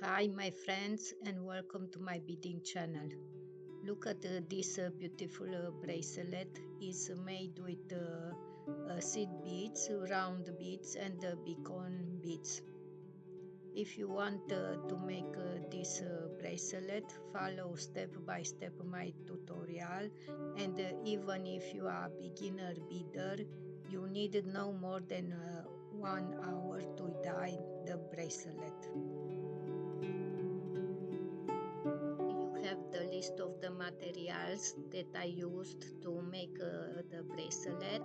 Hi, my friends, and welcome to my beading channel. Look at this beautiful bracelet. It's made with seed beads, round beads, and beacon beads. If you want to make this bracelet, follow step by step my tutorial. And even if you are a beginner beader, you need no more than 1 hour to dye the bracelet. You have the list of the materials that I used to make the bracelet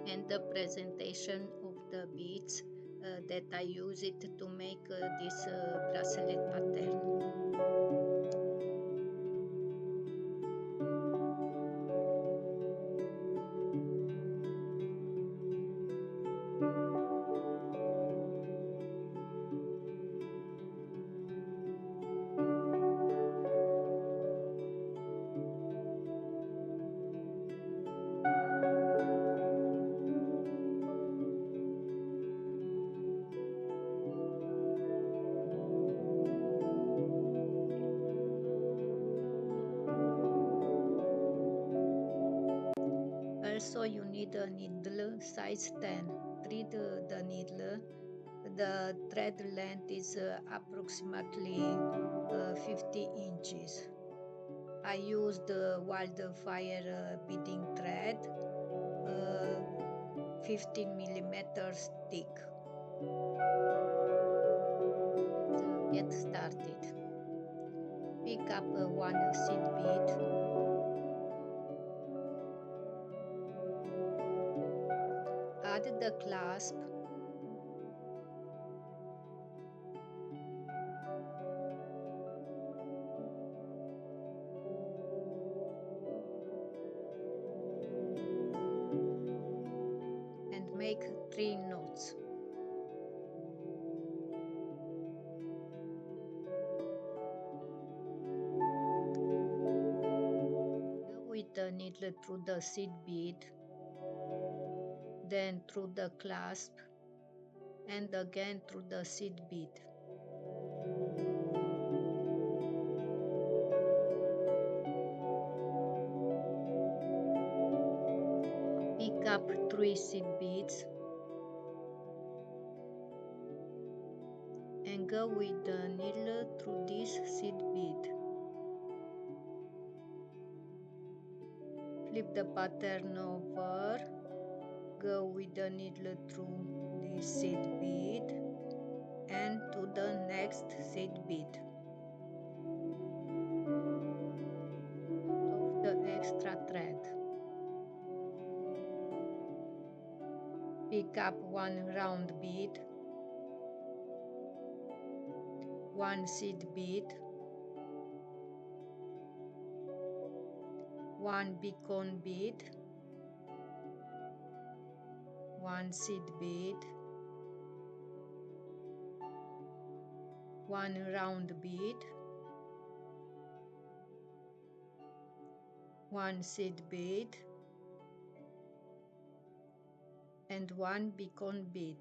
and the presentation of the beads that I use it to make this bracelet pattern. Also, you need a needle size 10. Thread the needle. The thread length is approximately 50 inches. I used wildfire beading thread, 15 millimeters thick. Get started. Pick up one seed bead, add the clasp, and make 3 knots. With the needle through the seed bead, then through the clasp, and again through the seed bead. Pick up 3 seed beads and go with the needle through this seed bead. Flip the pattern over, go with the needle through this seed bead and to the next seed bead. Of the extra thread. Pick up one round bead, one seed bead, one beacon bead, one seed bead, one round bead, one seed bead, and one beacon bead.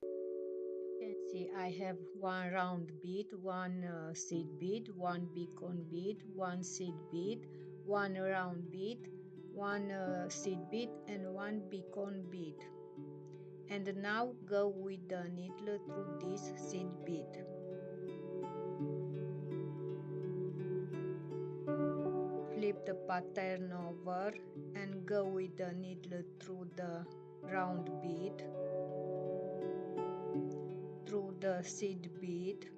You can see I have one round bead, one seed bead, one beacon bead, one seed bead, one round bead, one seed bead, and one beacon bead. And now go with the needle through this seed bead. Flip the pattern over and go with the needle through the round bead, through the seed bead,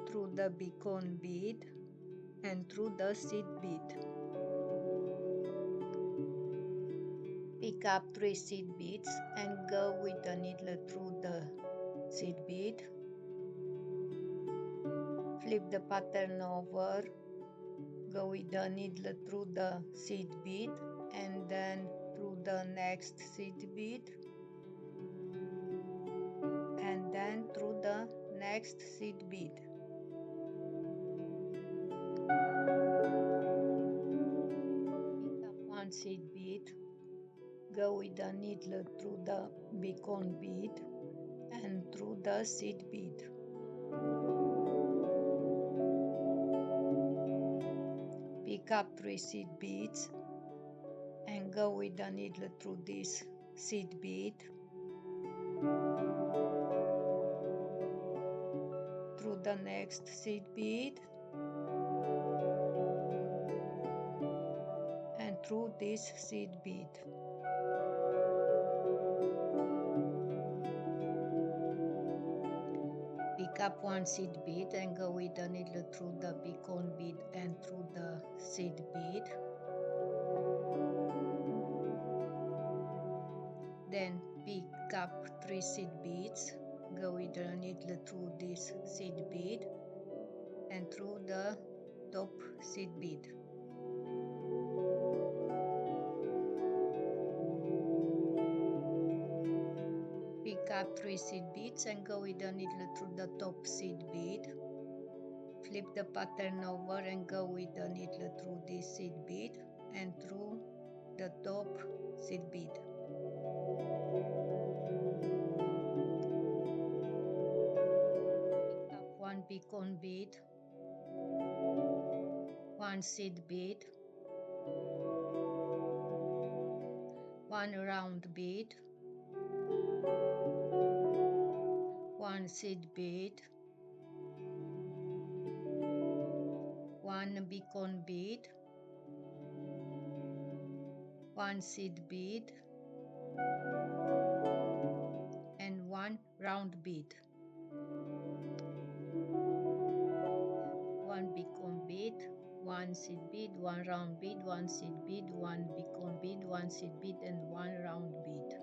through the beacon bead, and through the seed bead. Pick up 3 seed beads and go with the needle through the seed bead. Flip the pattern over, go with the needle through the seed bead and then through the next seed bead and then through the next seed bead. Pick up one seed bead, go with the needle through the beacon bead and through the seed bead. Pick up 3 seed beads and go with the needle through this seed bead, through the next seed bead, and through this seed bead. Pick up 1 seed bead and go with the needle through the beacon bead and through the seed bead. Then pick up 3 seed beads, go with the needle through this seed bead and through the top seed bead. Pick up 3 seed beads and go with the needle through the top seed bead. Flip the pattern over and go with the needle through this seed bead and through the top seed bead. Pick up 1 beacon bead, 1 seed bead, 1 round bead, 1 seed bead, 1 beacon bead, 1 seed bead, and 1 round bead. 1 beacon bead, 1 seed bead, 1 round bead, 1 seed bead, 1 beacon bead, 1 seed bead, and 1 round bead.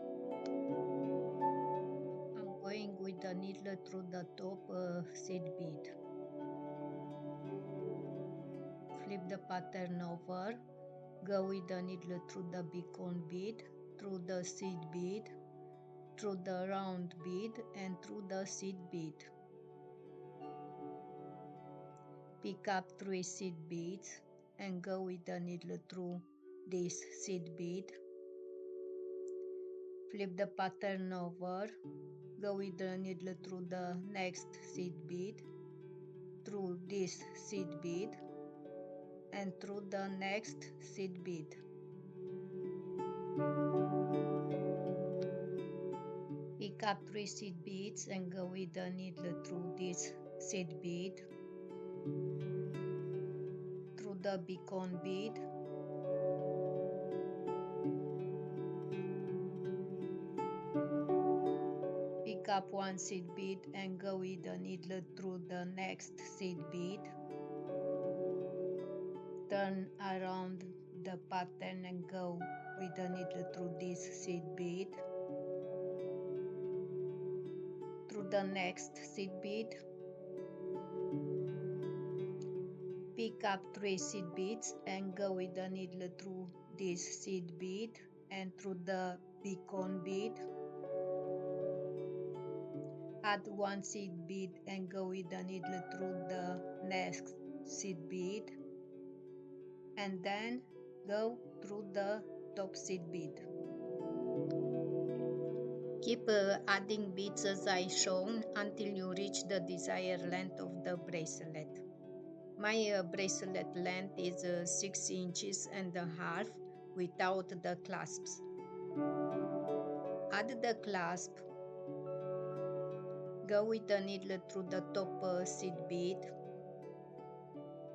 I'm going with the needle through the top seed bead. Flip the pattern over, go with the needle through the beacon bead, through the seed bead, through the round bead, and through the seed bead. Pick up 3 seed beads and go with the needle through this seed bead. Flip the pattern over, go with the needle through the next seed bead, through this seed bead, and through the next seed bead. Pick up 3 seed beads and go with the needle through this seed bead, through the beacon bead, pick up 1 seed bead and go with the needle through the next seed bead, turn around the pattern and go with the needle through this seed bead, through the next seed bead, pick up 3 seed beads and go with the needle through this seed bead and through the beacon bead, add 1 seed bead and go with the needle through the next seed bead, and then go through the top seed bead. Keep adding beads as I shown until you reach the desired length of the bracelet. My bracelet length is 6 inches and a half without the clasps. Add the clasp, go with the needle through the top seed bead,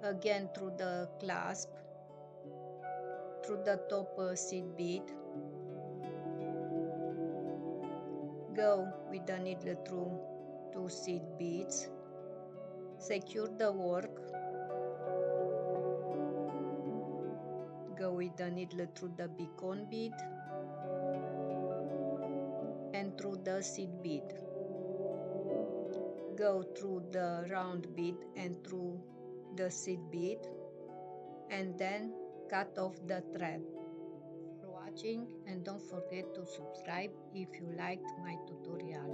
again through the clasp, through the top seed bead, go with the needle through 2 seed beads, secure the work, go with the needle through the beacon bead and through the seed bead, go through the round bead and through the seed bead, and then cut off the thread. For watching, and don't forget to subscribe if you liked my tutorial.